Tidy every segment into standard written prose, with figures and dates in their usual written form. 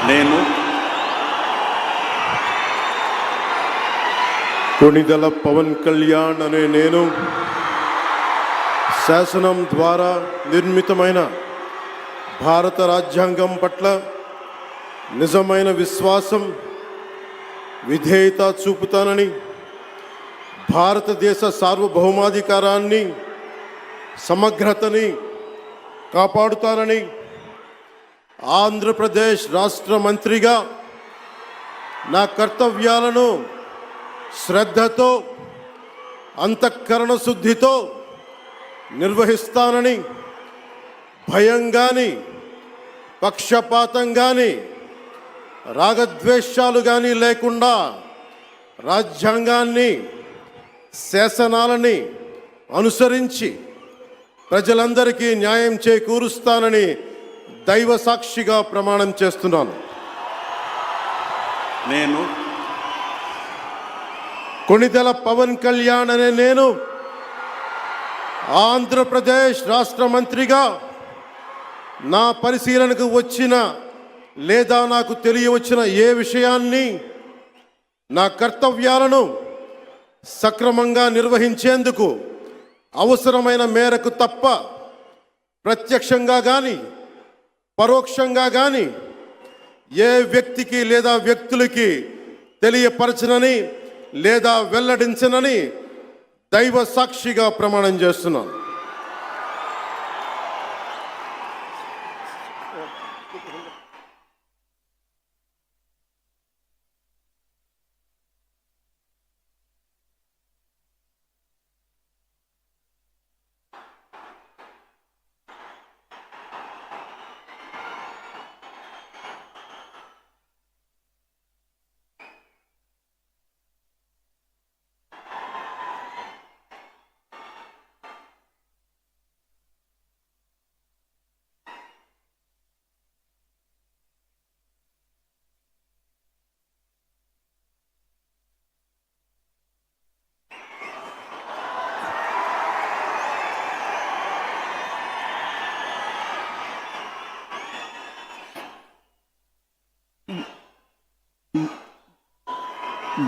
నేను కొణిదెల పవన్ కళ్యాణ్ అనే నేను శాసనం ద్వారా నిర్మితమైన భారత రాజ్యాంగం పట్ల నిజమైన విశ్వాసం విధేయత చూపుతానని, భారతదేశ సార్వభౌమాధికారాన్ని సమగ్రతని కాపాడుతానని, ఆంధ్రప్రదేశ్ రాష్ట్ర మంత్రిగా నా కర్తవ్యాలను శ్రద్ధతో అంతఃకరణ శుద్ధితో నిర్వహిస్తానని, భయం కానీ పక్షపాతం కానీ రాగద్వేషాలు కానీ లేకుండా రాజ్యాంగాన్ని శాసనాలని అనుసరించి ప్రజలందరికీ న్యాయం చేకూరుస్తానని దైవ సాక్షిగా ప్రమాణం చేస్తున్నాను. నేను కొణిదెల పవన్ కళ్యాణ్ అనే నేను ఆంధ్రప్రదేశ్ రాష్ట్ర మంత్రిగా నా పరిశీలనకు వచ్చిన లేదా నాకు తెలియవచ్చిన ఏ విషయాన్ని నా కర్తవ్యాలను సక్రమంగా నిర్వహించేందుకు అవసరమైన మేరకు తప్ప ప్రత్యక్షంగా కానీ పరోక్షంగా కానీ ఏ వ్యక్తికి లేదా వ్యక్తులకి తెలియపరచనని లేదా వెల్లడించనని దైవ సాక్షిగా ప్రమాణం చేస్తున్నాను.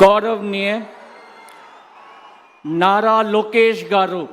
गौरवनीय नारा लोकेश गारू।